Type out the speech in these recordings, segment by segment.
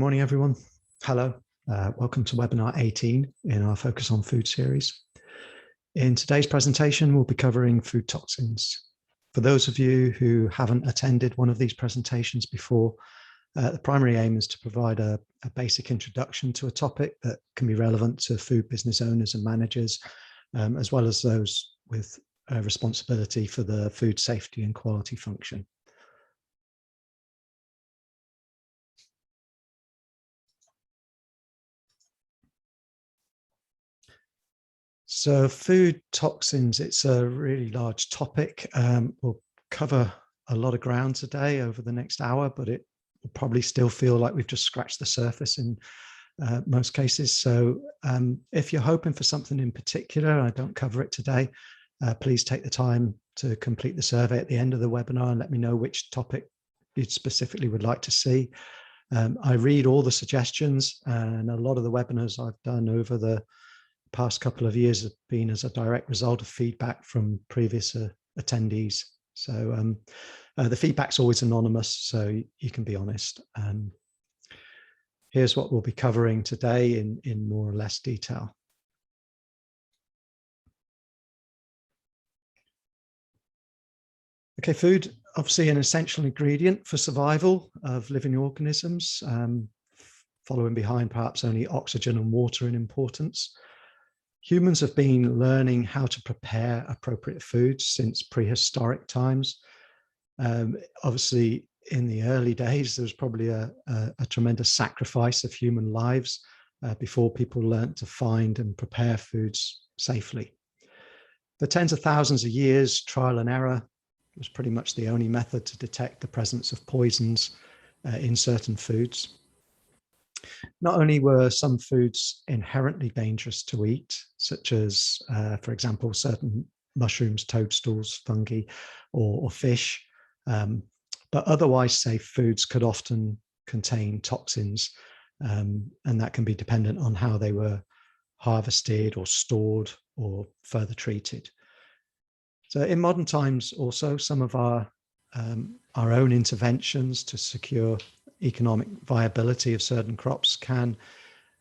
morning, everyone. Hello. Welcome to webinar 18 in our Focus on Food series. In today's presentation, we'll be covering food toxins. For those of you who haven't attended one of these presentations before, the primary aim is to provide a basic introduction to a topic that can be relevant to food business owners and managers, as well as those with responsibility for the food safety and quality function. So food toxins, it's a really large topic. We'll cover a lot of ground today over the next hour, but it will probably still feel like we've just scratched the surface in most cases. So if you're hoping for something in particular, I don't cover it today, please take the time to complete the survey at the end of the webinar and let me know which topic you specifically would like to see. I read all the suggestions, and a lot of the webinars I've done over the past couple of years have been as a direct result of feedback from previous attendees. So the feedback's always anonymous, so you can be honest. Here's what we'll be covering today in more or less detail. Okay, food, obviously an essential ingredient for survival of living organisms, following behind perhaps only oxygen and water in importance. Humans have been learning how to prepare appropriate foods since prehistoric times. Obviously, in the early days, there was probably a tremendous sacrifice of human lives before people learned to find and prepare foods safely. For tens of thousands of years, trial and error was pretty much the only method to detect the presence of poisons in certain foods. Not only were some foods inherently dangerous to eat, such as, for example, certain mushrooms, toadstools, fungi, or fish, but otherwise safe foods could often contain toxins, and that can be dependent on how they were harvested or stored or further treated. So in modern times also, some of our own interventions to secure economic viability of certain crops can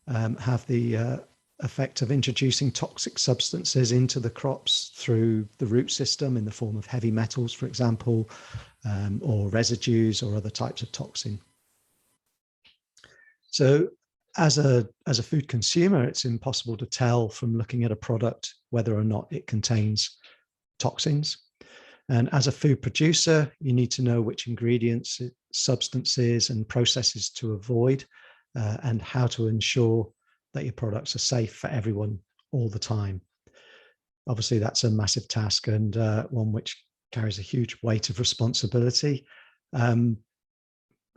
have the effect of introducing toxic substances into the crops through the root system in the form of heavy metals, for example, or residues or other types of toxin. So as a food consumer, it's impossible to tell from looking at a product whether or not it contains toxins. And as a food producer, you need to know which ingredients, substances, and processes to avoid, and how to ensure that your products are safe for everyone all the time. Obviously, that's a massive task and one which carries a huge weight of responsibility.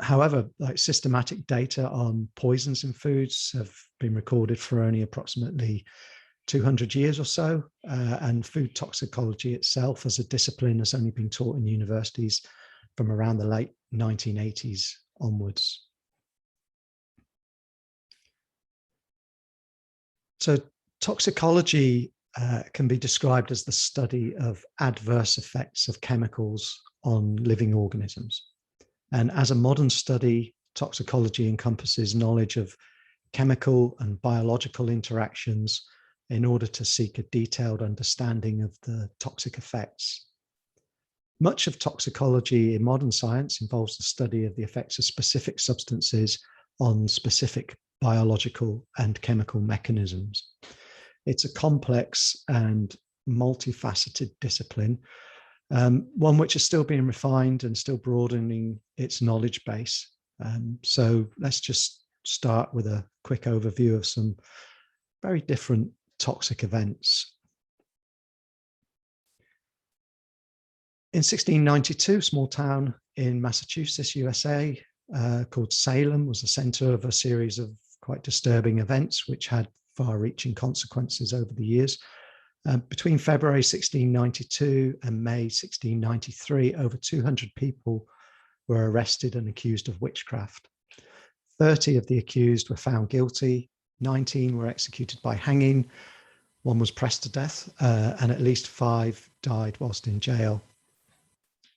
However, like systematic data on poisons in foods have been recorded for only approximately 200 years or so, and food toxicology itself as a discipline has only been taught in universities from around the late 1980s onwards. So toxicology can be described as the study of adverse effects of chemicals on living organisms. And as a modern study, toxicology encompasses knowledge of chemical and biological interactions in order to seek a detailed understanding of the toxic effects. Much of toxicology in modern science involves the study of the effects of specific substances on specific biological and chemical mechanisms. It's a complex and multifaceted discipline, one which is still being refined and still broadening its knowledge base. So let's just start with a quick overview of some very different toxic events. In 1692, a small town in Massachusetts, USA, called Salem, was the center of a series of quite disturbing events which had far-reaching consequences over the years. Between February 1692 and May 1693, over 200 people were arrested and accused of witchcraft. 30 of the accused were found guilty, 19 were executed by hanging, 1 was pressed to death, and at least 5 died whilst in jail.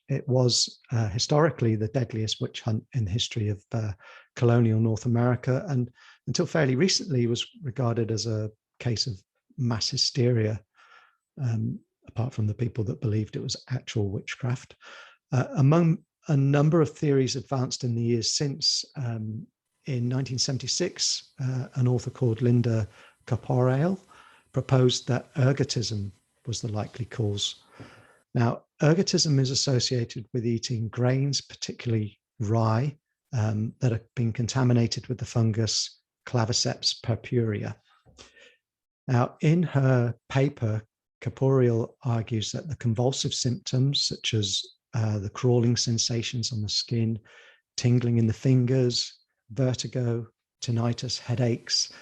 it was historically the deadliest witch hunt in the history of colonial North America, and until fairly recently was regarded as a case of mass hysteria, apart from the people that believed it was actual witchcraft. Among a number of theories advanced in the years since, in 1976, an author called Linda Caporael proposed that ergotism was the likely cause. Now, ergotism is associated with eating grains, particularly rye, that have been contaminated with the fungus Claviceps purpurea. Now, in her paper, Caporael argues that the convulsive symptoms, such as the crawling sensations on the skin, tingling in the fingers, vertigo, tinnitus, headaches,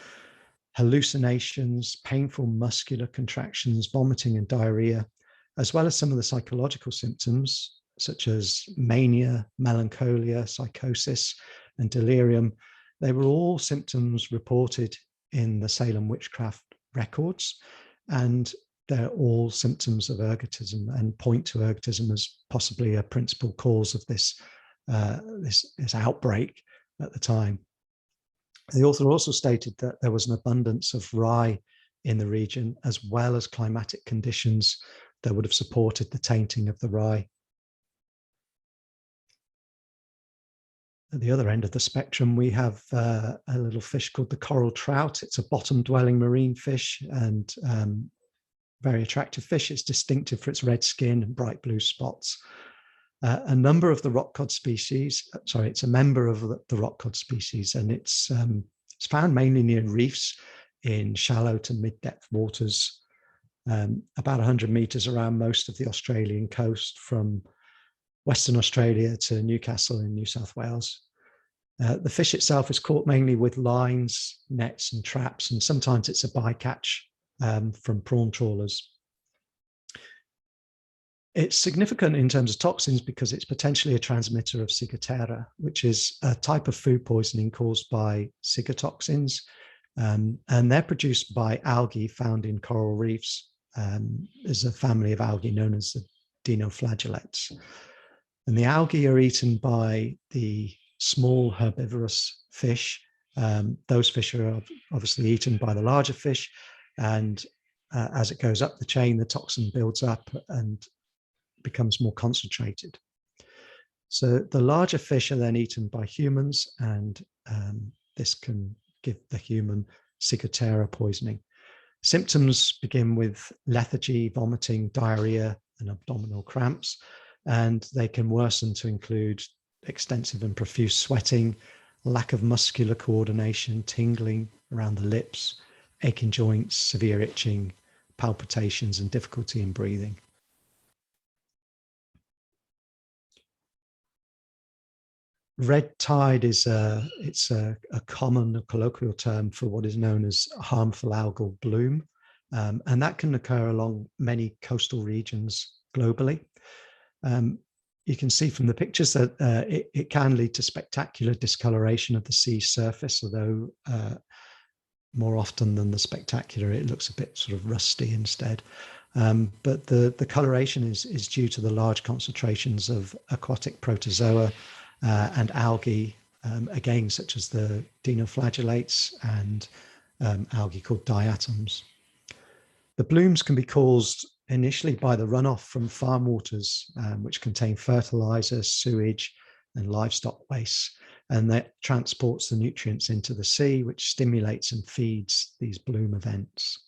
hallucinations, painful muscular contractions, vomiting and diarrhea, as well as some of the psychological symptoms such as mania, melancholia, psychosis, and delirium, they were all symptoms reported in the Salem witchcraft records, and they're all symptoms of ergotism and point to ergotism as possibly a principal cause of this outbreak at the time. The author also stated that there was an abundance of rye in the region, as well as climatic conditions that would have supported the tainting of the rye. At the other end of the spectrum, we have a little fish called the coral trout. It's a bottom-dwelling marine fish and very attractive fish. It's distinctive for its red skin and bright blue spots. A number of the rock cod species, it's a member of the rock cod species, and it's found mainly near reefs in shallow to mid-depth waters, about 100 meters around most of the Australian coast, from Western Australia to Newcastle in New South Wales. The fish itself is caught mainly with lines, nets, and traps, and sometimes it's a bycatch from prawn trawlers. It's significant in terms of toxins because it's potentially a transmitter of ciguatera, which is a type of food poisoning caused by ciguatoxins, and they're produced by algae found in coral reefs. There's a family of algae known as the dinoflagellates. And the algae are eaten by the small herbivorous fish. Those fish are obviously eaten by the larger fish, and as it goes up the chain, the toxin builds up and becomes more concentrated. So the larger fish are then eaten by humans, and this can give the human ciguatera poisoning. Symptoms begin with lethargy, vomiting, diarrhea, and abdominal cramps, and they can worsen to include extensive and profuse sweating, lack of muscular coordination, tingling around the lips, aching joints, severe itching, palpitations, and difficulty in breathing. Red tide is a common colloquial term for what is known as harmful algal bloom, and that can occur along many coastal regions globally. You can see from the pictures that it can lead to spectacular discoloration of the sea surface, although more often than the spectacular, it looks a bit sort of rusty instead. But the coloration is due to the large concentrations of aquatic protozoa and algae, again, such as the dinoflagellates and algae called diatoms. The blooms can be caused initially by the runoff from farm waters, which contain fertilizer, sewage, and livestock waste, and that transports the nutrients into the sea, which stimulates and feeds these bloom events.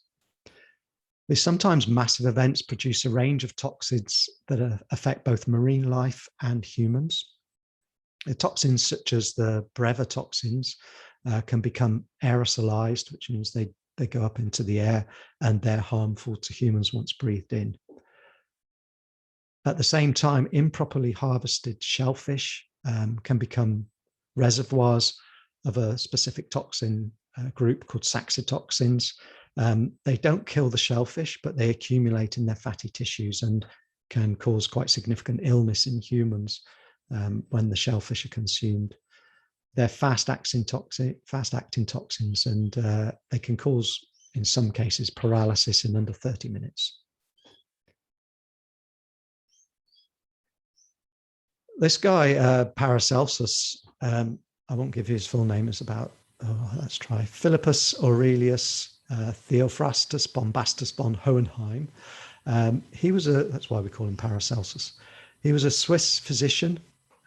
These sometimes massive events produce a range of toxins that affect both marine life and humans. The toxins such as the brevetoxins can become aerosolized, which means they go up into the air and they're harmful to humans once breathed in. At the same time, improperly harvested shellfish can become reservoirs of a specific toxin group called saxitoxins. They don't kill the shellfish, but they accumulate in their fatty tissues and can cause quite significant illness in humans when the shellfish are consumed. They're fast-acting toxins, and they can cause, in some cases, paralysis in under 30 minutes. this guy, Paracelsus, I won't give you his full name, is about, let's try, Philippus Aurelius Theophrastus Bombastus von Hohenheim. He was that's why we call him Paracelsus. He was a Swiss physician,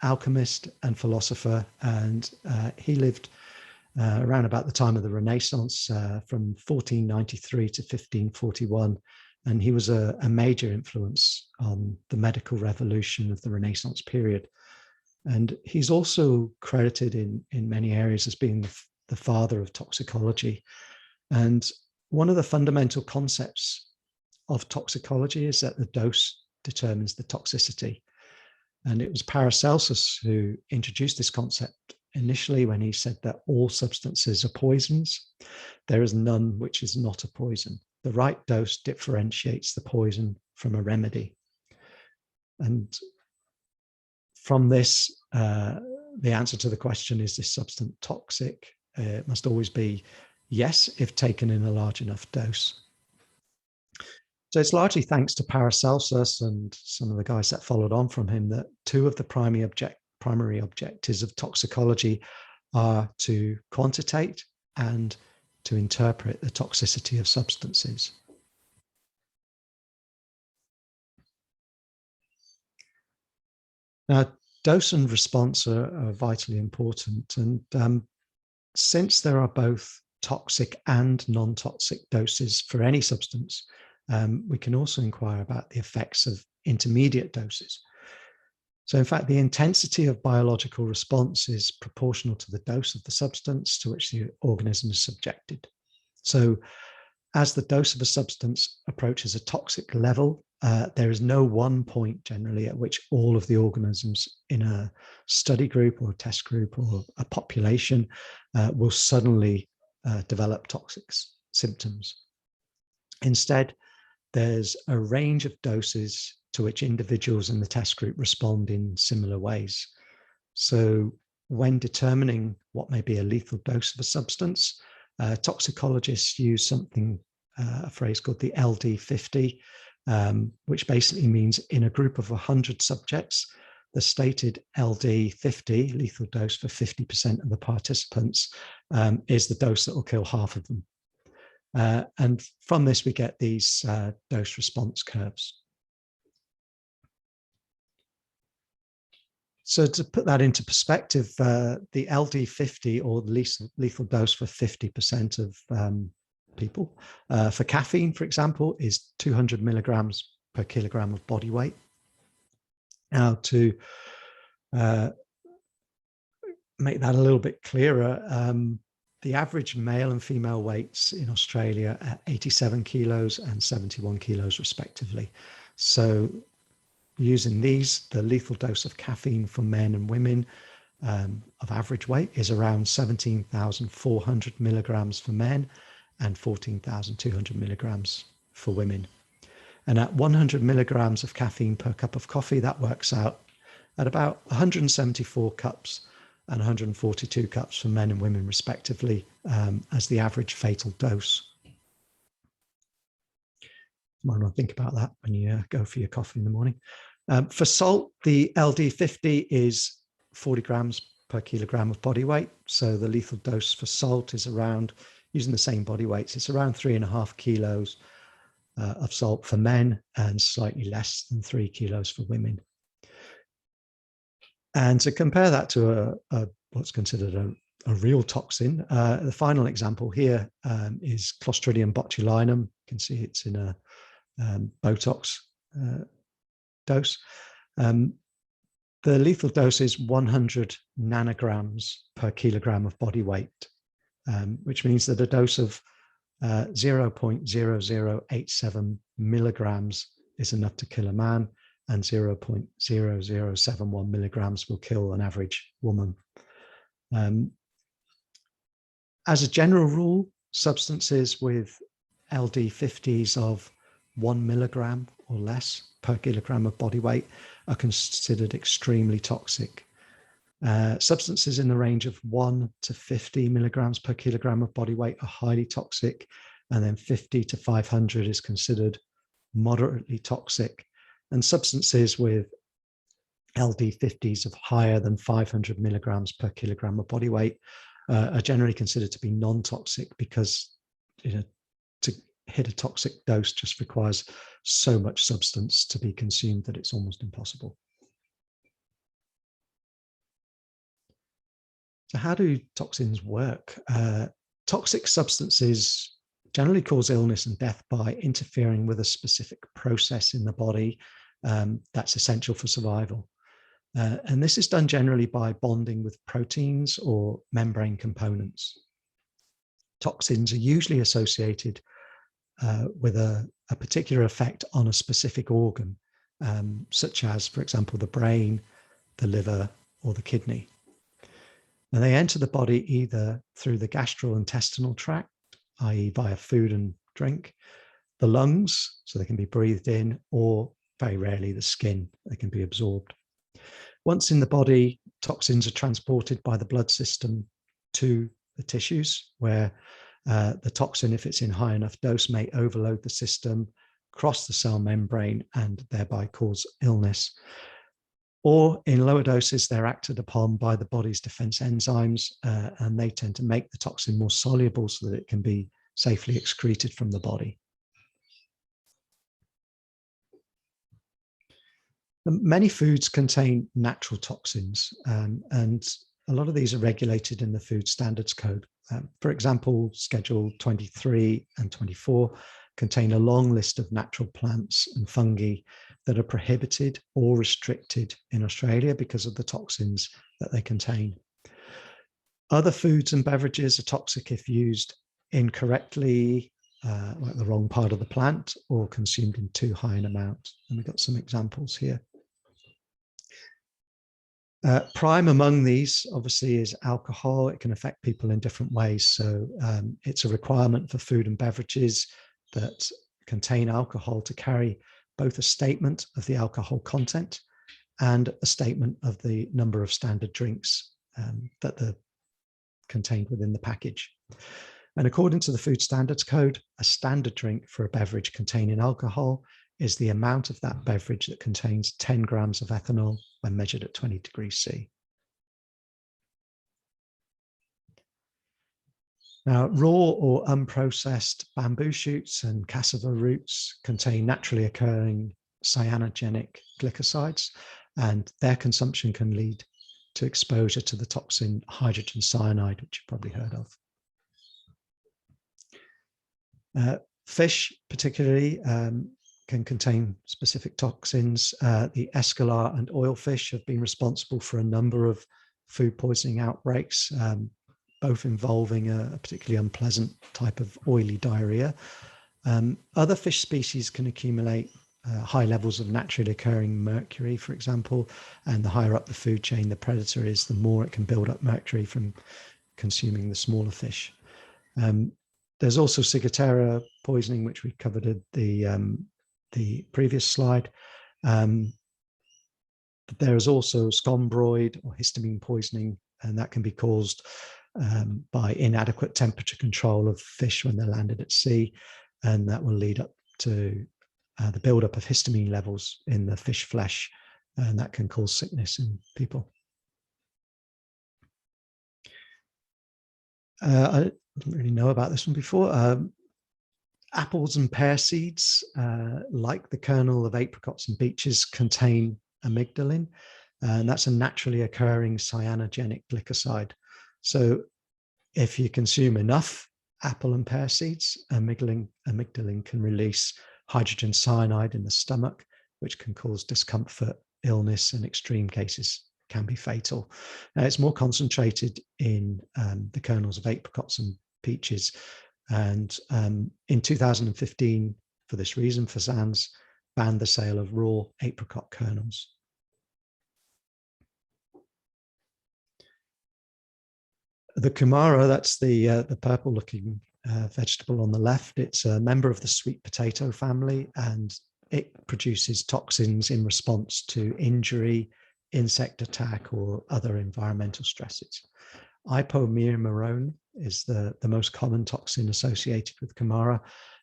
alchemist, and philosopher, and he lived around about the time of the Renaissance, from 1493 to 1541. And he was a major influence on the medical revolution of the Renaissance period. And he's also credited in many areas as being the father of toxicology. And one of the fundamental concepts of toxicology is that the dose determines the toxicity. And it was Paracelsus who introduced this concept initially when he said that all substances are poisons. There is none which is not a poison. The right dose differentiates the poison from a remedy. And from this, the answer to the question, is this substance toxic? It must always be yes, if taken in a large enough dose. So it's largely thanks to Paracelsus and some of the guys that followed on from him that two of the primary objectives of toxicology are to quantitate and to interpret the toxicity of substances. Now, dose and response are vitally important. And since there are both toxic and non-toxic doses for any substance, we can also inquire about the effects of intermediate doses. So in fact, the intensity of biological response is proportional to the dose of the substance to which the organism is subjected. So as the dose of a substance approaches a toxic level, there is no one point generally at which all of the organisms in a study group or a test group or a population will suddenly develop toxic symptoms. Instead, there's a range of doses to which individuals in the test group respond in similar ways. So when determining what may be a lethal dose of a substance, toxicologists use something, a phrase called the LD50, which basically means in a group of 100 subjects, the stated LD50, lethal dose for 50% of the participants, is the dose that will kill half of them. And from this, we get these dose response curves. So to put that into perspective, the LD50, or the lethal dose for 50% of people, for caffeine, for example, is 200 milligrams per kilogram of body weight. Now, to make that a little bit clearer, the average male and female weights in Australia are 87 kilos and 71 kilos respectively. So using these, the lethal dose of caffeine for men and women of average weight is around 17,400 milligrams for men and 14,200 milligrams for women. And at 100 milligrams of caffeine per cup of coffee, that works out at about 174 cups and 142 cups for men and women respectively, as the average fatal dose. You might not think about that when you go for your coffee in the morning. For salt, the LD50 is 40 grams per kilogram of body weight. So the lethal dose for salt is around, using the same body weights, it's around 3.5 kilos of salt for men and slightly less than 3 kilos for women. And to compare that to what's considered a real toxin, the final example here is Clostridium botulinum. You can see it's in a Botox dose. The lethal dose is 100 nanograms per kilogram of body weight, which means that a dose of 0.0087 milligrams is enough to kill a man, and 0.0071 milligrams will kill an average woman. As a general rule, substances with LD50s of 1 milligram or less per kilogram of body weight are considered extremely toxic. Substances in the range of 1 to 50 milligrams per kilogram of body weight are highly toxic, and then 50 to 500 is considered moderately toxic. And substances with LD50s of higher than 500 milligrams per kilogram of body weight are generally considered to be non-toxic, because to hit a toxic dose just requires so much substance to be consumed that it's almost impossible. So how do toxins work? Toxic substances generally cause illness and death by interfering with a specific process in the body that's essential for survival. And this is done generally by bonding with proteins or membrane components. Toxins are usually associated with a particular effect on a specific organ, such as, for example, the brain, the liver, or the kidney. And they enter the body either through the gastrointestinal tract, i.e. via food and drink, the lungs, so they can be breathed in, or very rarely the skin, they can be absorbed. Once in the body, toxins are transported by the blood system to the tissues, where the toxin, if it's in high enough dose, may overload the system, cross the cell membrane, and thereby cause illness. Or in lower doses, they're acted upon by the body's defense enzymes, and they tend to make the toxin more soluble so that it can be safely excreted from the body. Many foods contain natural toxins, and a lot of these are regulated in the Food Standards Code. For example, Schedule 23 and 24 contain a long list of natural plants and fungi that are prohibited or restricted in Australia because of the toxins that they contain. Other foods and beverages are toxic if used incorrectly, like the wrong part of the plant, or consumed in too high an amount. And we've got some examples here. Prime among these, obviously, is alcohol. It can affect people in different ways. So it's a requirement for food and beverages that contain alcohol to carry both a statement of the alcohol content and a statement of the number of standard drinks that are contained within the package. And according to the Food Standards Code, a standard drink for a beverage containing alcohol is the amount of that beverage that contains 10 grams of ethanol when measured at 20 degrees C. Now, raw or unprocessed bamboo shoots and cassava roots contain naturally occurring cyanogenic glycosides, and their consumption can lead to exposure to the toxin hydrogen cyanide, which you've probably heard of. Fish, particularly, can contain specific toxins. The escalar and oilfish have been responsible for a number of food poisoning outbreaks, both involving a particularly unpleasant type of oily diarrhea. Other fish species can accumulate high levels of naturally occurring mercury, for example, and the higher up the food chain the predator is, the more it can build up mercury from consuming the smaller fish. There's also ciguatera poisoning, which we covered at the previous slide. But there is also scombroid or histamine poisoning, and that can be caused by inadequate temperature control of fish when they're landed at sea, and that will lead up to the buildup of histamine levels in the fish flesh, and that can cause sickness in people. I didn't really know about this one before. Apples and pear seeds, like the kernel of apricots and beeches, contain amygdalin, and that's a naturally occurring cyanogenic glycoside. So if you consume enough apple and pear seeds, amygdalin can release hydrogen cyanide in the stomach, which can cause discomfort, illness, and extreme cases can be fatal. It's more concentrated in the kernels of apricots and peaches. And in 2015, for this reason, FSANZ banned the sale of raw apricot kernels. The kumara, that's the purple-looking vegetable on the left. It's a member of the sweet potato family, and it produces toxins in response to injury, insect attack, or other environmental stresses. Ipomyrmerone is the most common toxin associated with kumara,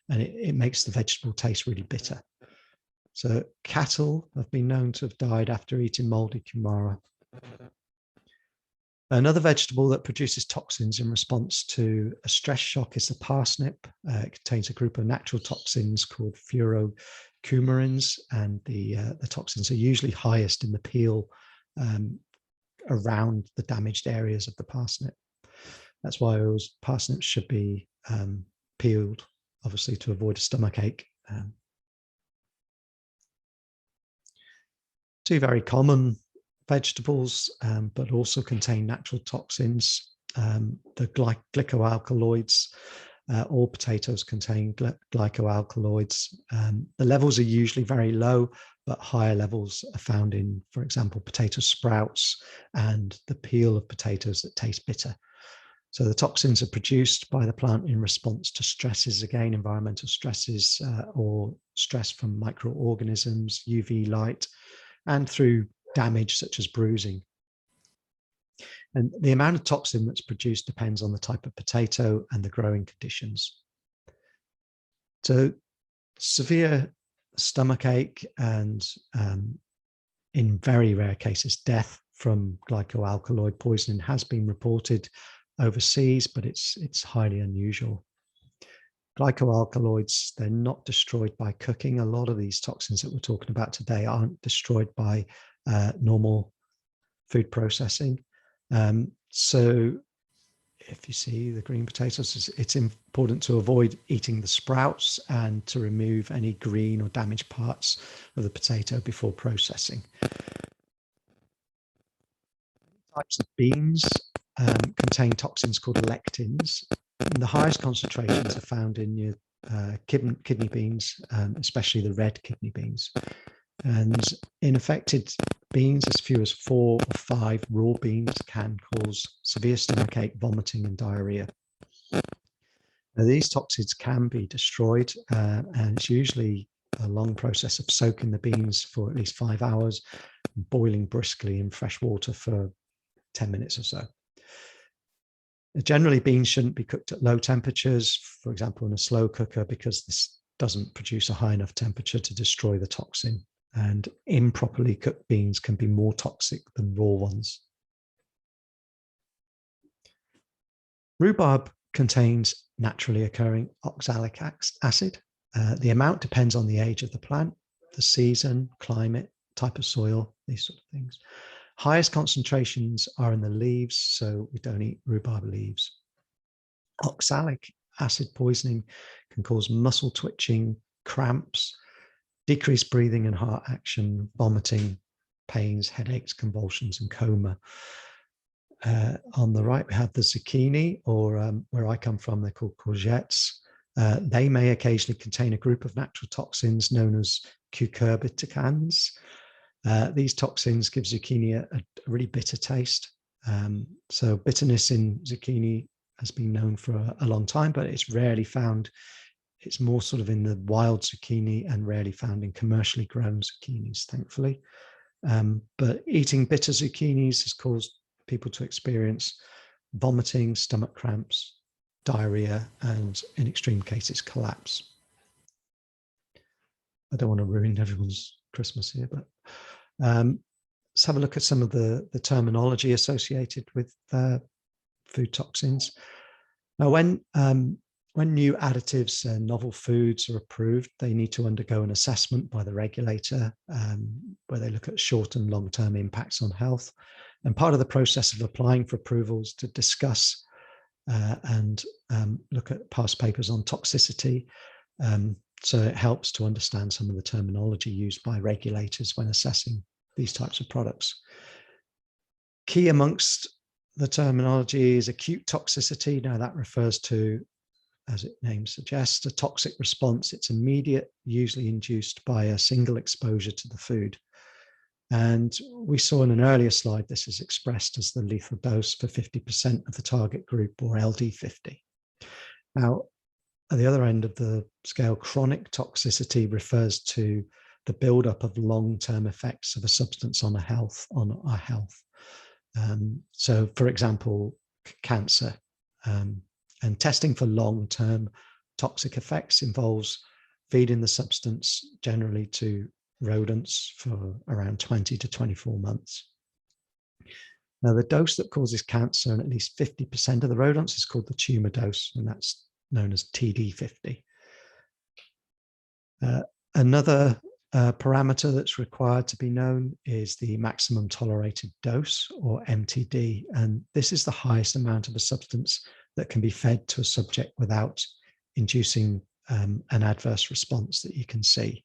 and it makes the vegetable taste really bitter. So cattle have been known to have died after eating moldy kumara. Another vegetable that produces toxins in response to a stress shock is the parsnip. It contains a group of natural toxins called furocoumarins, and the toxins are usually highest in the peel around the damaged areas of the parsnip. That's why parsnips should be peeled, obviously, to avoid a stomach ache. Two very common vegetables, but also contain natural toxins. The glycoalkaloids, all potatoes contain glycoalkaloids. The levels are usually very low, but higher levels are found in, for example, potato sprouts and the peel of potatoes that taste bitter. So the toxins are produced by the plant in response to stresses, again, environmental stresses or stress from microorganisms, UV light, and through damage such as bruising. And the amount of toxin that's produced depends on the type of potato and the growing conditions. So severe stomach ache and in very rare cases, death from glycoalkaloid poisoning has been reported overseas, but it's highly unusual. Glycoalkaloids, they're not destroyed by cooking. A lot of these toxins that we're talking about today aren't destroyed by normal food processing. So if you see the green potatoes, it's important to avoid eating the sprouts and to remove any green or damaged parts of the potato before processing. Types of beans contain toxins called lectins. And the highest concentrations are found in your kidney beans, especially the red kidney beans. And in affected beans, as few as 4 or 5 raw beans can cause severe stomachache, vomiting, and diarrhea. Now, these toxins can be destroyed, and it's usually a long process of soaking the beans for at least 5 hours, boiling briskly in fresh water for 10 minutes or so. Generally, beans shouldn't be cooked at low temperatures, for example, in a slow cooker, because this doesn't produce a high enough temperature to destroy the toxin. And improperly cooked beans can be more toxic than raw ones. Rhubarb contains naturally occurring oxalic acid. The amount depends on the age of the plant, the season, climate, type of soil, these sort of things. Highest concentrations are in the leaves, so we don't eat rhubarb leaves. Oxalic acid poisoning can cause muscle twitching, cramps, decreased breathing and heart action, vomiting, pains, headaches, convulsions, and coma. On the right, we have the zucchini, or where I come from, they're called courgettes. They may occasionally contain a group of natural toxins known as cucurbitacans. These toxins give zucchini a really bitter taste. So bitterness in zucchini has been known for a long time, but it's rarely found. It's more sort of in the wild zucchini and rarely found in commercially grown zucchinis, thankfully. But eating bitter zucchinis has caused people to experience vomiting, stomach cramps, diarrhea, and in extreme cases, collapse. I don't want to ruin everyone's Christmas here, but let's have a look at some of the terminology associated with food toxins. Now, when new additives and novel foods are approved, they need to undergo an assessment by the regulator where they look at short and long-term impacts on health. And part of the process of applying for approvals to discuss and look at past papers on toxicity. So it helps to understand some of the terminology used by regulators when assessing these types of products. Key amongst the terminology is acute toxicity. Now that refers to, as its name suggests, a toxic response. It's immediate, usually induced by a single exposure to the food. And we saw in an earlier slide, this is expressed as the lethal dose for 50% of the target group, or LD50. Now, at the other end of the scale, chronic toxicity refers to the buildup of long-term effects of a substance on our health. So, for example, cancer. And testing for long-term toxic effects involves feeding the substance generally to rodents for around 20 to 24 months. Now, the dose that causes cancer in at least 50% of the rodents is called the tumor dose, and that's known as TD50. Another parameter that's required to be known is the maximum tolerated dose, or MTD, and this is the highest amount of a substance that can be fed to a subject without inducing an adverse response that you can see.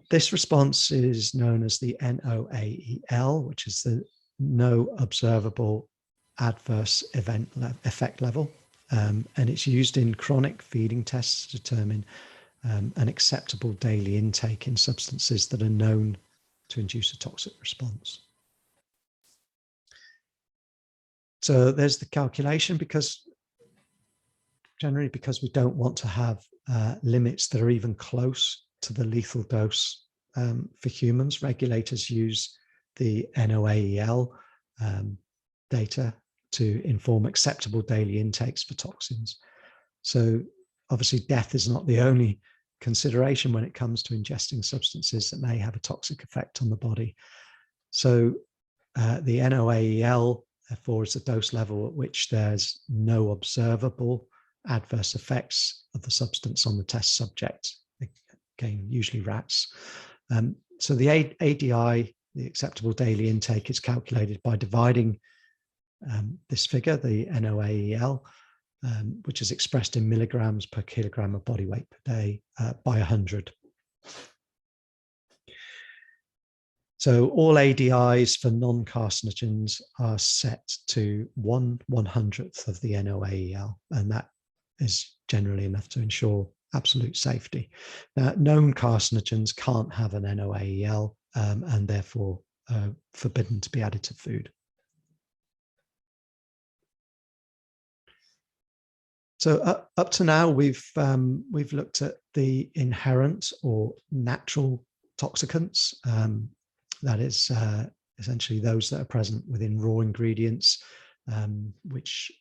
This response is known as the NOAEL, which is the no observable adverse effect level, and it's used in chronic feeding tests to determine an acceptable daily intake in substances that are known to induce a toxic response. So there's the calculation, because we don't want to have limits that are even close to the lethal dose for humans. Regulators use the NOAEL data to inform acceptable daily intakes for toxins. So obviously death is not the only consideration when it comes to ingesting substances that may have a toxic effect on the body. So the NOAEL, therefore, is the dose level at which there's no observable adverse effects of the substance on the test subject, again, usually rats. So the ADI, the acceptable daily intake, is calculated by dividing this figure, the NOAEL, which is expressed in milligrams per kilogram of body weight per day, by 100. So all ADIs for non-carcinogens are set to 1/100th of the NOAEL, and that is generally enough to ensure absolute safety. Now, known carcinogens can't have an NOAEL and therefore forbidden to be added to food. So up to now, we've looked at the inherent or natural toxicants. That is essentially those that are present within raw ingredients, which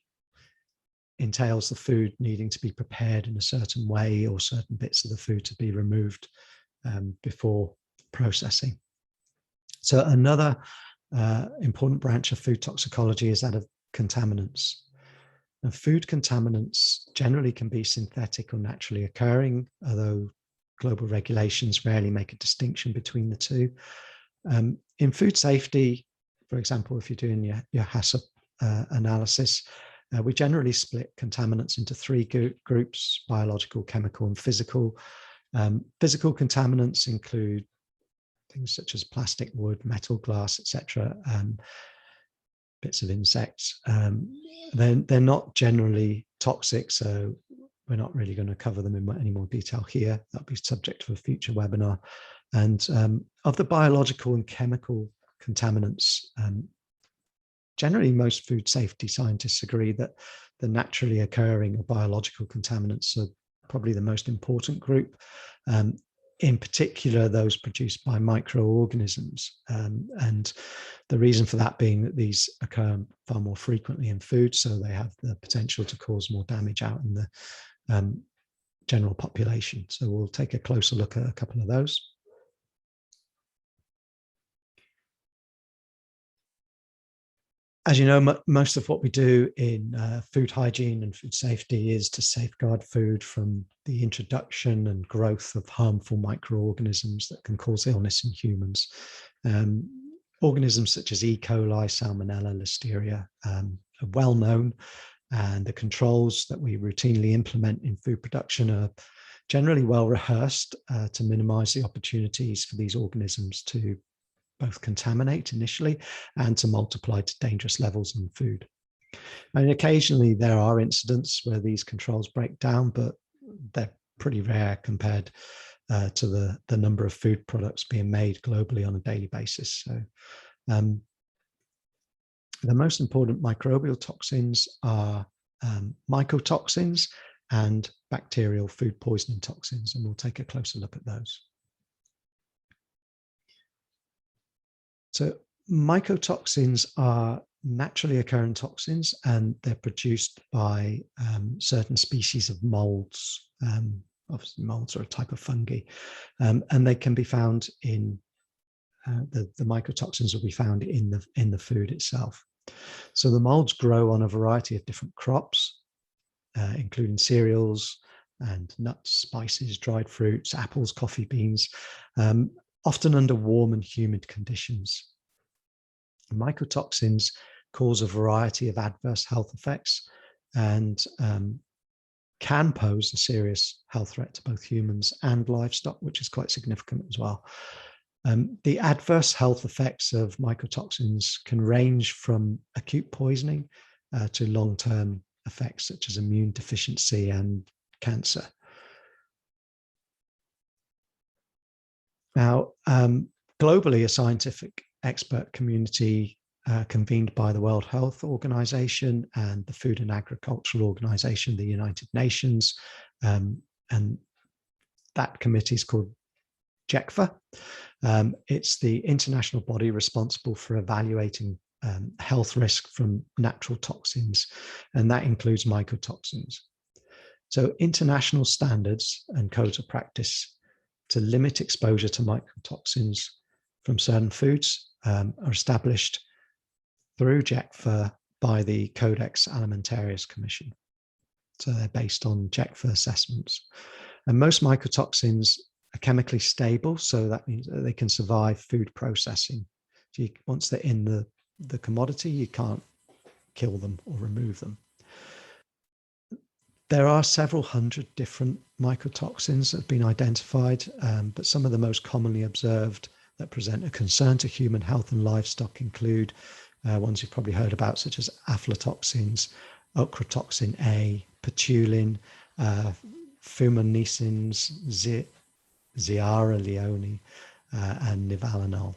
entails the food needing to be prepared in a certain way, or certain bits of the food to be removed before processing. So another important branch of food toxicology is that of contaminants. Now, food contaminants generally can be synthetic or naturally occurring, although global regulations rarely make a distinction between the two. In food safety, for example, if you're doing your HACCP analysis, we generally split contaminants into three groups: biological, chemical, and physical. Physical contaminants include things such as plastic, wood, metal, glass, etc., bits of insects. They're not generally toxic, so we're not really going to cover them in any more detail here. That'll be subject to a future webinar. And of the biological and chemical contaminants, generally most food safety scientists agree that the naturally occurring or biological contaminants are probably the most important group. In particular, those produced by microorganisms. And the reason for that being that these occur far more frequently in food, so they have the potential to cause more damage out in the general population. So we'll take a closer look at a couple of those. As you know, most of what we do in food hygiene and food safety is to safeguard food from the introduction and growth of harmful microorganisms that can cause illness in humans. Organisms such as E. coli, Salmonella, Listeria are well known, and the controls that we routinely implement in food production are generally well rehearsed to minimize the opportunities for these organisms to both contaminate initially and to multiply to dangerous levels in food. And occasionally there are incidents where these controls break down, but they're pretty rare compared to the number of food products being made globally on a daily basis. So the most important microbial toxins are mycotoxins and bacterial food poisoning toxins, and we'll take a closer look at those. So mycotoxins are naturally occurring toxins, and they're produced by certain species of molds. Obviously, molds are a type of fungi, and they can be found in the mycotoxins will be found in the food itself. So the molds grow on a variety of different crops, including cereals and nuts, spices, dried fruits, apples, coffee beans, often under warm and humid conditions. Mycotoxins cause a variety of adverse health effects and can pose a serious health threat to both humans and livestock, which is quite significant as well. The adverse health effects of mycotoxins can range from acute poisoning to long-term effects such as immune deficiency and cancer. Now, globally, a scientific expert community convened by the World Health Organization and the Food and Agricultural Organization, the United Nations, and that committee is called GECFA. It's the international body responsible for evaluating health risk from natural toxins, and that includes mycotoxins. So international standards and codes of practice to limit exposure to mycotoxins from certain foods are established through GECFA by the Codex Alimentarius Commission. So they're based on GECFA assessments. And most mycotoxins are chemically stable, so that means that they can survive food processing. So once they're in the commodity, you can't kill them or remove them. There are several hundred different mycotoxins that have been identified, but some of the most commonly observed that present a concern to human health and livestock include ones you've probably heard about, such as aflatoxins, ochratoxin A, patulin, fumonisins, Ziara leone, and nivalenol.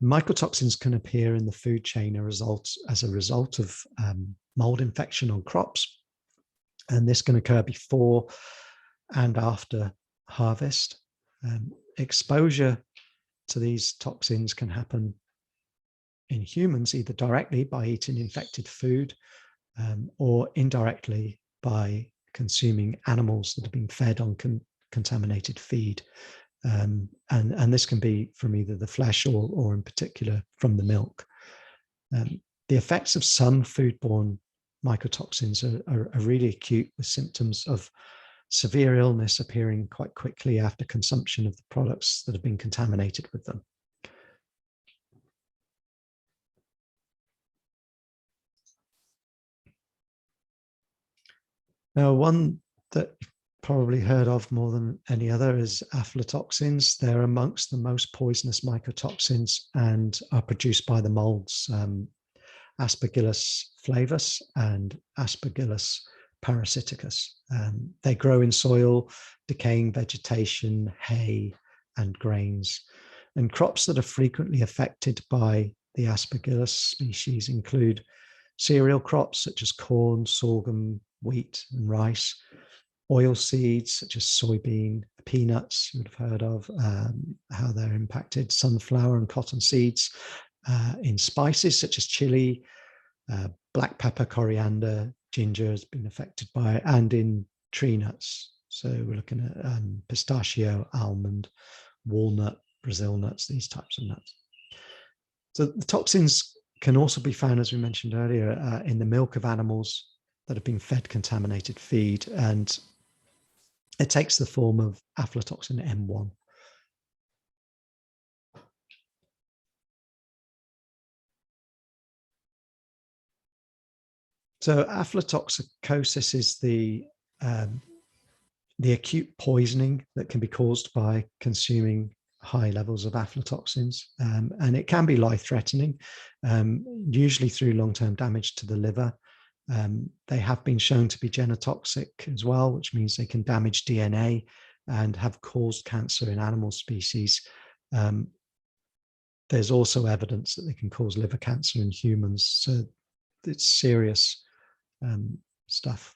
Mycotoxins can appear in the food chain as a result of mold infection on crops, and this can occur before and after harvest. Exposure to these toxins can happen in humans either directly by eating infected food or indirectly by consuming animals that have been fed on contaminated feed. And this can be from either the flesh or in particular from the milk. The effects of some foodborne mycotoxins are really acute, with symptoms of severe illness appearing quite quickly after consumption of the products that have been contaminated with them. Now, one that you've probably heard of more than any other is aflatoxins. They're amongst the most poisonous mycotoxins and are produced by the molds Aspergillus flavus and Aspergillus parasiticus. They grow in soil, decaying vegetation, hay, and grains. And crops that are frequently affected by the Aspergillus species include cereal crops such as corn, sorghum, wheat, and rice, oil seeds such as soybean, peanuts, you would have heard of how they're impacted, sunflower and cotton seeds, in spices such as chili, black pepper, coriander, ginger has been affected by it, and in tree nuts. So we're looking at pistachio, almond, walnut, Brazil nuts, these types of nuts. So the toxins can also be found, as we mentioned earlier, in the milk of animals that have been fed contaminated feed, and it takes the form of aflatoxin M1. So aflatoxicosis is the acute poisoning that can be caused by consuming high levels of aflatoxins, and it can be life-threatening, usually through long-term damage to the liver. They have been shown to be genotoxic as well, which means they can damage DNA and have caused cancer in animal species. There's also evidence that they can cause liver cancer in humans, so it's serious stuff.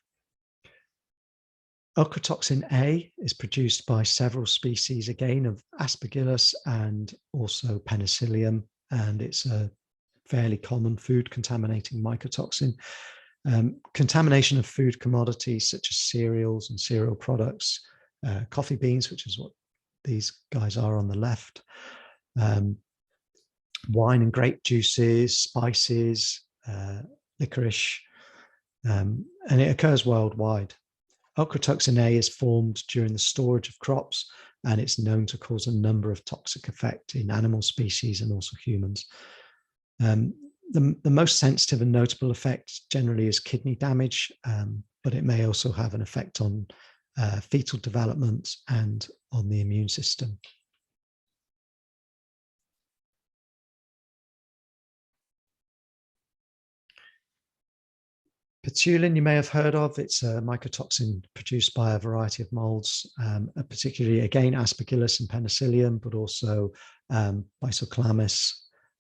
Ochratoxin A is produced by several species, again, of Aspergillus and also Penicillium, and it's a fairly common food contaminating mycotoxin. Contamination of food commodities such as cereals and cereal products coffee beans, which is what these guys are on the left, wine and grape juices, spices, licorice, and it occurs worldwide. Ochratoxin A is formed during the storage of crops, and it's known to cause a number of toxic effects in animal species and also humans. The most sensitive and notable effect generally is kidney damage, but it may also have an effect on fetal development and on the immune system. Patulin, you may have heard of. It's a mycotoxin produced by a variety of molds, particularly, again, Aspergillus and Penicillium, but also Bisoclamis.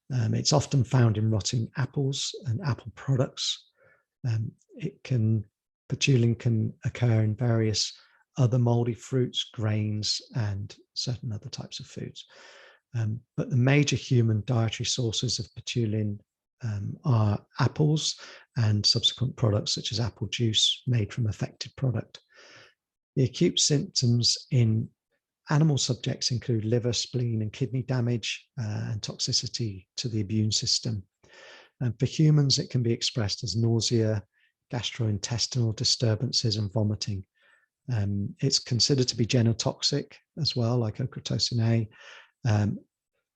It's often found in rotting apples and apple products. Patulin can occur in various other moldy fruits, grains, and certain other types of foods. But the major human dietary sources of patulin are apples and subsequent products such as apple juice made from affected product. The acute symptoms in animal subjects include liver, spleen, and kidney damage and toxicity to the immune system. And for humans, it can be expressed as nausea, gastrointestinal disturbances, and vomiting. It's considered to be genotoxic as well, like ochratoxin A.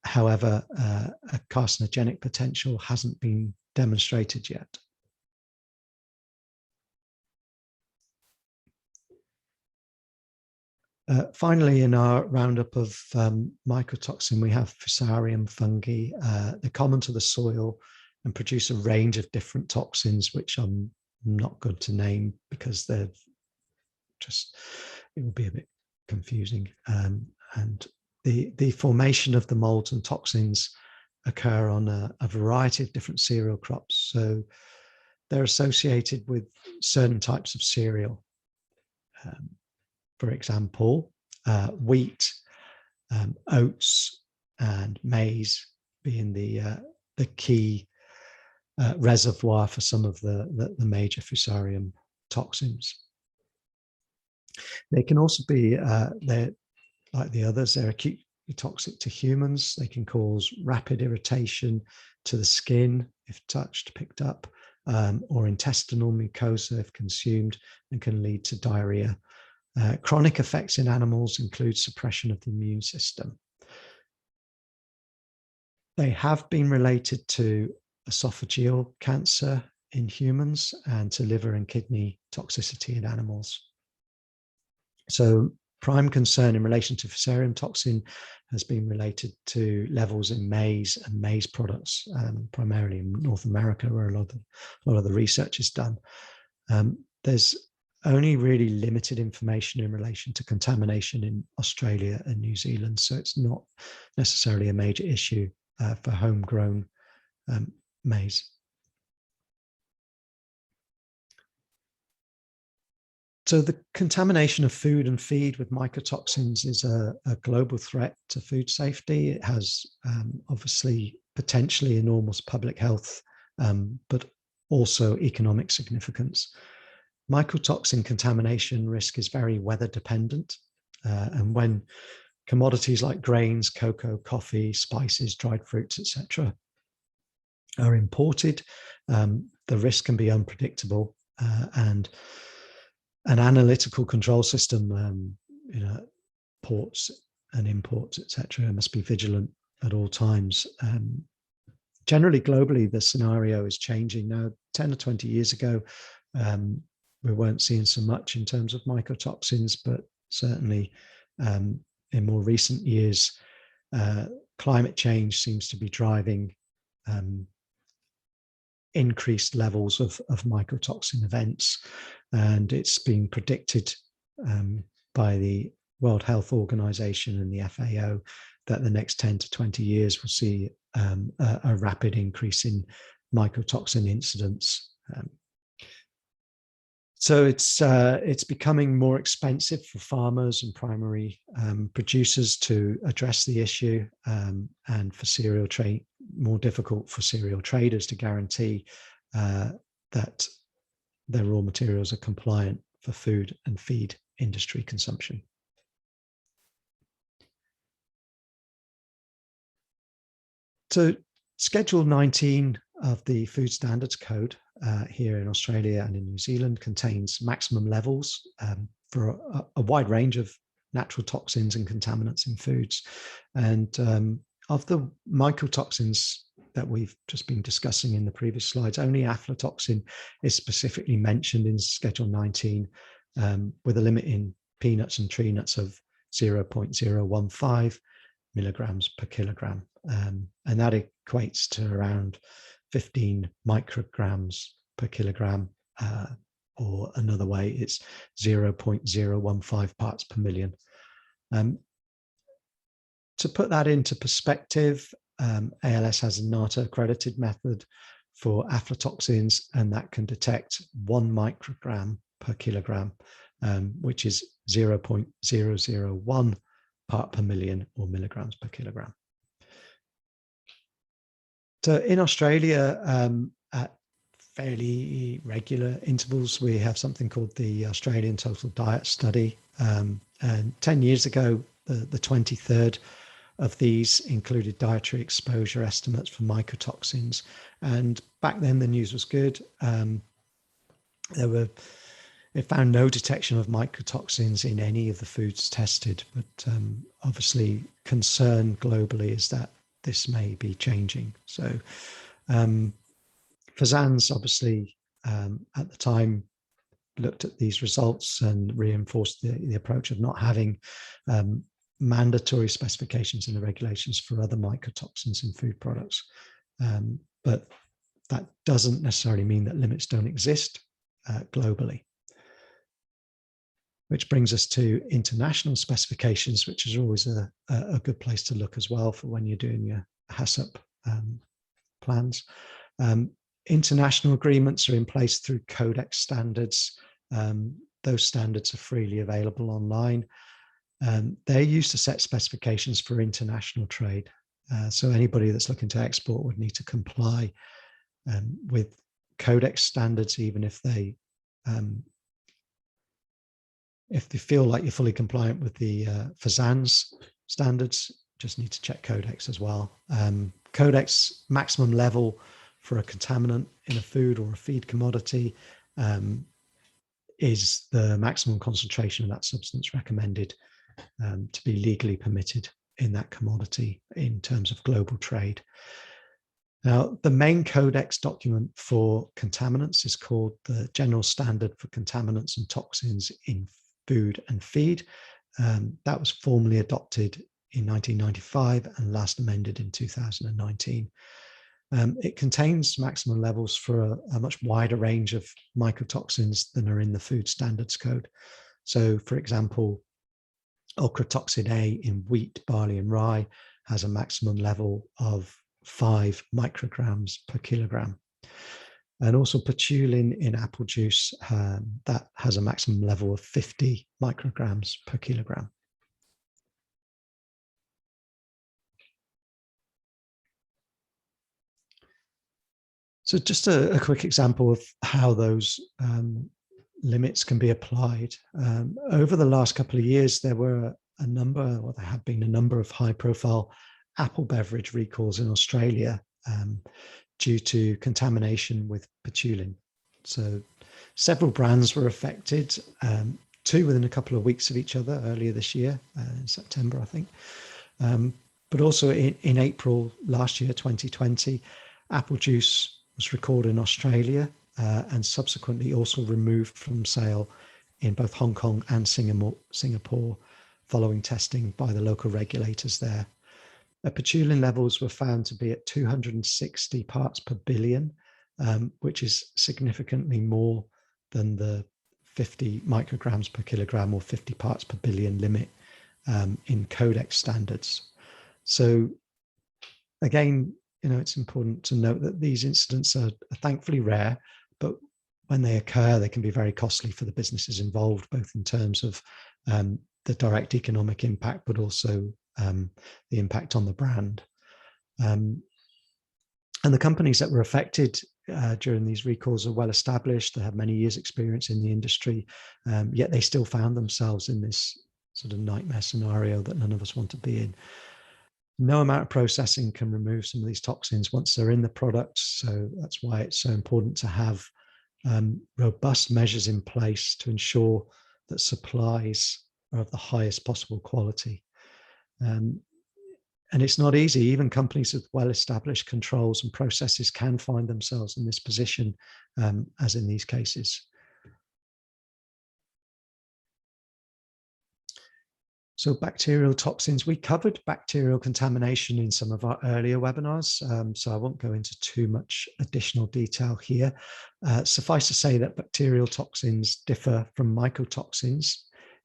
However, a carcinogenic potential hasn't been demonstrated yet. Finally, in our roundup of mycotoxin, we have Fusarium fungi. They're common to the soil and produce a range of different toxins, which I'm not going to name because they're just, it will be a bit confusing. And the formation of the molds and toxins occur on a variety of different cereal crops. So they're associated with certain types of cereal. For example, wheat, oats, and maize being the key reservoir for some of the major Fusarium toxins. They can also be, like the others, they're acutely toxic to humans. They can cause rapid irritation to the skin if touched, picked up, or intestinal mucosa if consumed, and can lead to diarrhea. Chronic effects in animals include suppression of the immune system. They have been related to esophageal cancer in humans and to liver and kidney toxicity in animals. So prime concern in relation to Fusarium toxin has been related to levels in maize and maize products, primarily in North America, where a lot of the research is done. There's only really limited information in relation to contamination in Australia and New Zealand, so it's not necessarily a major issue for homegrown maize. So the contamination of food and feed with mycotoxins is a global threat to food safety. It has obviously potentially enormous public health, but also economic significance. Mycotoxin contamination risk is very weather dependent. And when commodities like grains, cocoa, coffee, spices, dried fruits, etc., are imported, the risk can be unpredictable, and an analytical control system, ports and imports, etc., must be vigilant at all times. Generally, globally, the scenario is changing now. 10 or 20 years ago, we weren't seeing so much in terms of mycotoxins, but certainly in more recent years, climate change seems to be driving increased levels of mycotoxin events. And it's been predicted by the World Health Organization and the FAO that the next 10 to 20 years will see a rapid increase in mycotoxin incidence. So it's becoming more expensive for farmers and primary producers to address the issue, and for cereal trade, more difficult for cereal traders to guarantee that their raw materials are compliant for food and feed industry consumption. So Schedule 19 of the Food Standards Code here in Australia and in New Zealand contains maximum levels for a wide range of natural toxins and contaminants in foods. And of the mycotoxins that we've just been discussing in the previous slides, only aflatoxin is specifically mentioned in Schedule 19 with a limit in peanuts and tree nuts of 0.015 milligrams per kilogram. And that equates to around 15 micrograms per kilogram, or another way, it's 0.015 parts per million. To put that into perspective, ALS has a NATA accredited method for aflatoxins, and that can detect 1 microgram per kilogram, which is 0.001 part per million or milligrams per kilogram. So in Australia, at fairly regular intervals, we have something called the Australian Total Diet Study. And 10 years ago, the 23rd of these included dietary exposure estimates for mycotoxins. And back then the news was good. It found no detection of mycotoxins in any of the foods tested, but obviously concern globally is that this may be changing. So Fazan's obviously at the time looked at these results and reinforced the approach of not having mandatory specifications in the regulations for other mycotoxins in food products. But that doesn't necessarily mean that limits don't exist globally. Which brings us to international specifications, which is always a good place to look as well for when you're doing your HACCP plans. International agreements are in place through Codex standards. Those standards are freely available online. They're used to set specifications for international trade. So anybody that's looking to export would need to comply with Codex standards, even if they feel like you're fully compliant with the Fazan's standards, just need to check Codex as well. Codex maximum level for a contaminant in a food or a feed commodity is the maximum concentration of that substance recommended to be legally permitted in that commodity in terms of global trade. Now, the main Codex document for contaminants is called the General Standard for Contaminants and Toxins in Food and Feed. That was formally adopted in 1995 and last amended in 2019. It contains maximum levels for a much wider range of mycotoxins than are in the Food Standards Code. So, for example, ochratoxin A in wheat, barley, and rye has a maximum level of 5 micrograms per kilogram. And also patchoulin in apple juice, that has a maximum level of 50 micrograms per kilogram. So just a quick example of how those limits can be applied. Over the last couple of years, there have been a number of high-profile apple beverage recalls in Australia due to contamination with patchoulin. So several brands were affected, 2 within a couple of weeks of each other earlier this year, in September, I think. But also in April last year, 2020, apple juice was recalled in Australia and subsequently also removed from sale in both Hong Kong and Singapore following testing by the local regulators there. Patchoulin levels were found to be at 260 parts per billion, which is significantly more than the 50 micrograms per kilogram or 50 parts per billion limit in Codex standards. So again, it's important to note that these incidents are thankfully rare, but when they occur, they can be very costly for the businesses involved, both in terms of the direct economic impact, but also the impact on the brand. And the companies that were affected during these recalls are well established. They have many years' experience in the industry, yet they still found themselves in this sort of nightmare scenario that none of us want to be in. No amount of processing can remove some of these toxins once they're in the product. So that's why it's so important to have robust measures in place to ensure that supplies are of the highest possible quality. And it's not easy. Even companies with well-established controls and processes can find themselves in this position, as in these cases. So bacterial toxins, we covered bacterial contamination in some of our earlier webinars, so I won't go into too much additional detail here. Suffice to say that bacterial toxins differ from mycotoxins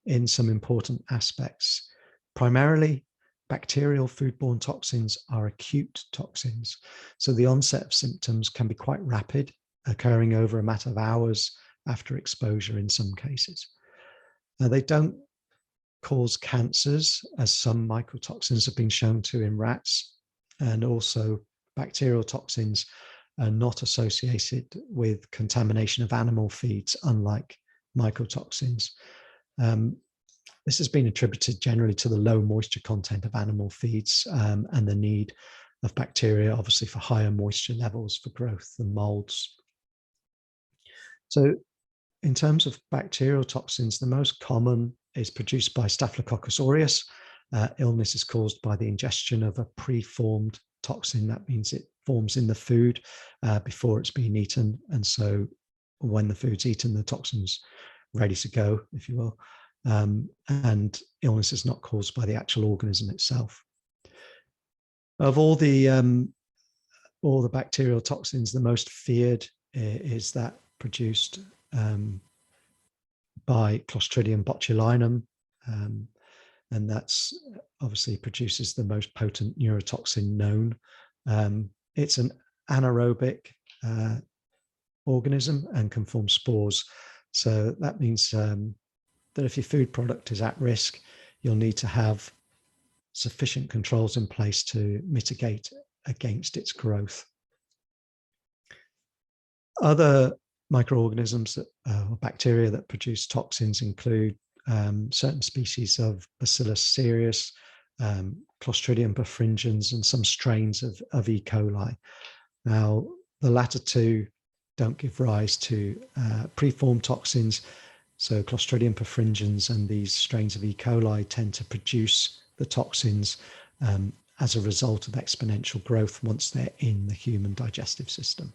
in some important aspects. Primarily, bacterial foodborne toxins are acute toxins, so the onset of symptoms can be quite rapid, occurring over a matter of hours after exposure in some cases. Now, they don't cause cancers, as some mycotoxins have been shown to in rats, and also bacterial toxins are not associated with contamination of animal feeds, unlike mycotoxins. This has been attributed generally to the low moisture content of animal feeds, and the need of bacteria, obviously, for higher moisture levels for growth than molds. So in terms of bacterial toxins, the most common is produced by Staphylococcus aureus. Illness is caused by the ingestion of a preformed toxin. That means it forms in the food before it's been eaten. And so when the food's eaten, the toxin's ready to go, if you will. And illness is not caused by the actual organism itself. Of all the bacterial toxins, the most feared is that produced by Clostridium botulinum, and that's obviously produces the most potent neurotoxin known. It's an anaerobic organism and can form spores. So that means that if your food product is at risk, you'll need to have sufficient controls in place to mitigate against its growth. Other microorganisms or bacteria that produce toxins include certain species of Bacillus cereus, Clostridium perfringens, and some strains of E. coli. Now, the latter two don't give rise to preformed toxins, so Clostridium perfringens and these strains of E. coli tend to produce the toxins as a result of exponential growth once they're in the human digestive system.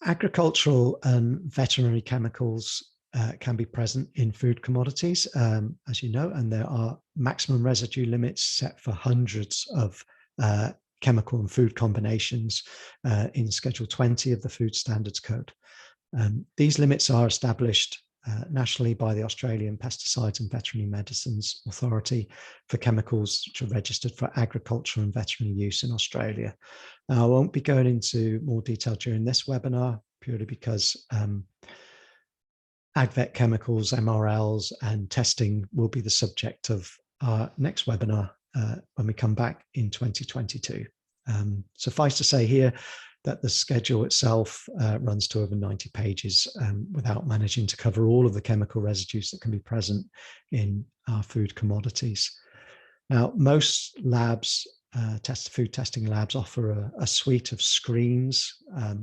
Agricultural and veterinary chemicals can be present in food commodities, as you know, and there are maximum residue limits set for hundreds of chemical and food combinations in Schedule 20 of the Food Standards Code. These limits are established nationally by the Australian Pesticides and Veterinary Medicines Authority for chemicals which are registered for agricultural and veterinary use in Australia. Now, I won't be going into more detail during this webinar, purely because AgVet chemicals, MRLs, and testing will be the subject of our next webinar when we come back in 2022. Suffice to say here that the schedule itself runs to over 90 pages without managing to cover all of the chemical residues that can be present in our food commodities. Now, most labs, food testing labs, offer a suite of screens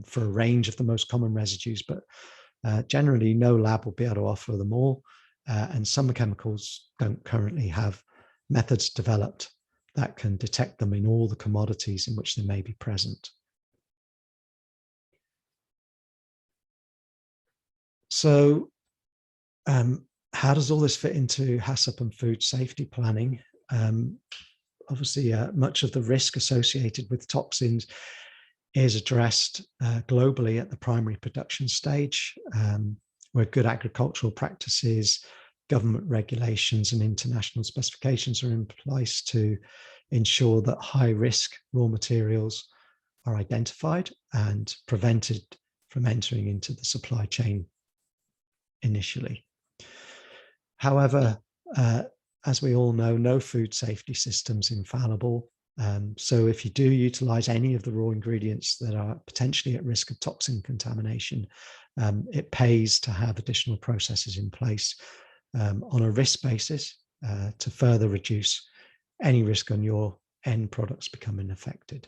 for a range of the most common residues, but generally no lab will be able to offer them all, and some chemicals don't currently have methods developed that can detect them in all the commodities in which they may be present. So how does all this fit into HACCP and food safety planning? Obviously, much of the risk associated with toxins is addressed globally at the primary production stage, where good agricultural practices, government regulations, and international specifications are in place to ensure that high-risk raw materials are identified and prevented from entering into the supply chain initially. However, as we all know, no food safety system's infallible. So if you do utilize any of the raw ingredients that are potentially at risk of toxin contamination, it pays to have additional processes in place on a risk basis to further reduce any risk on your end products becoming affected.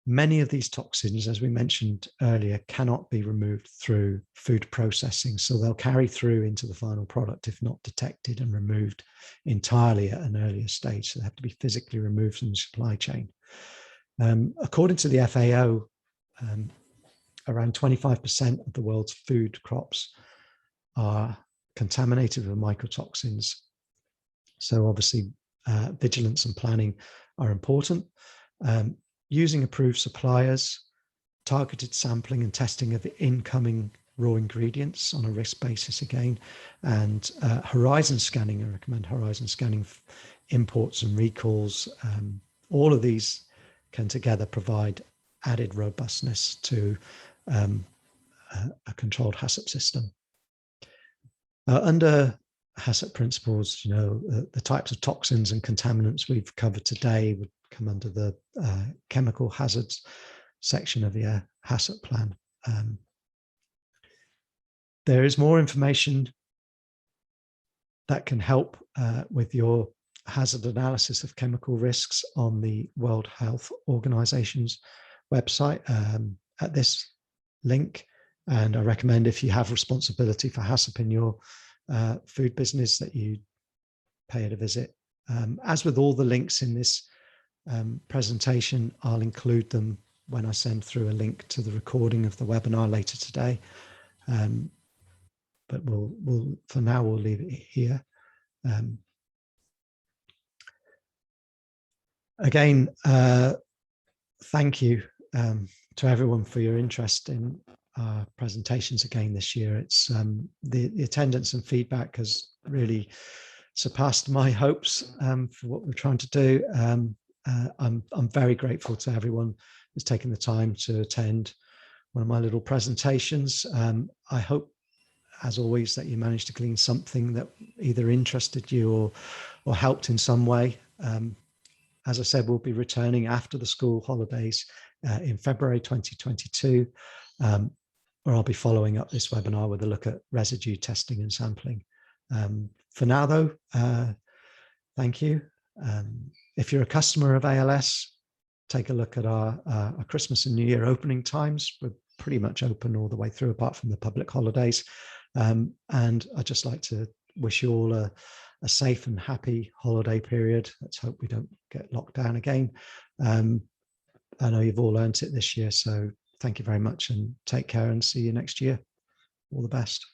Many of these toxins, as we mentioned earlier, cannot be removed through food processing, so they'll carry through into the final product if not detected and removed entirely at an earlier stage. So they have to be physically removed from the supply chain. According to the FAO, around 25% of the world's food crops are contaminated with mycotoxins. So obviously, vigilance and planning are important. Using approved suppliers, targeted sampling and testing of incoming raw ingredients on a risk basis again, and horizon scanning. I recommend horizon scanning imports and recalls. All of these can together provide added robustness to a controlled HACCP system. Under HACCP principles, the types of toxins and contaminants we've covered today would come under the chemical hazards section of the HACCP plan. There is more information that can help with your hazard analysis of chemical risks on the World Health Organization's website at this link. And I recommend, if you have responsibility for HACCP in your food business, that you pay it a visit. As with all the links in this presentation, I'll include them when I send through a link to the recording of the webinar later today. But for now, we'll leave it here. Again, thank you to everyone for your interest in our presentations again this year. It's the attendance and feedback has really surpassed my hopes for what we're trying to do. I'm very grateful to everyone who's taken the time to attend one of my little presentations. I hope, as always, that you managed to glean something that either interested you or helped in some way. As I said, we'll be returning after the school holidays in February 2022, where I'll be following up this webinar with a look at residue testing and sampling. For now, though, thank you. If you're a customer of ALS, take a look at our Christmas and New Year opening times. We're pretty much open all the way through, apart from the public holidays. And I'd just like to wish you all a safe and happy holiday period. Let's hope we don't get locked down again. I know you've all learnt it this year, so thank you very much and take care, and see you next year. All the best.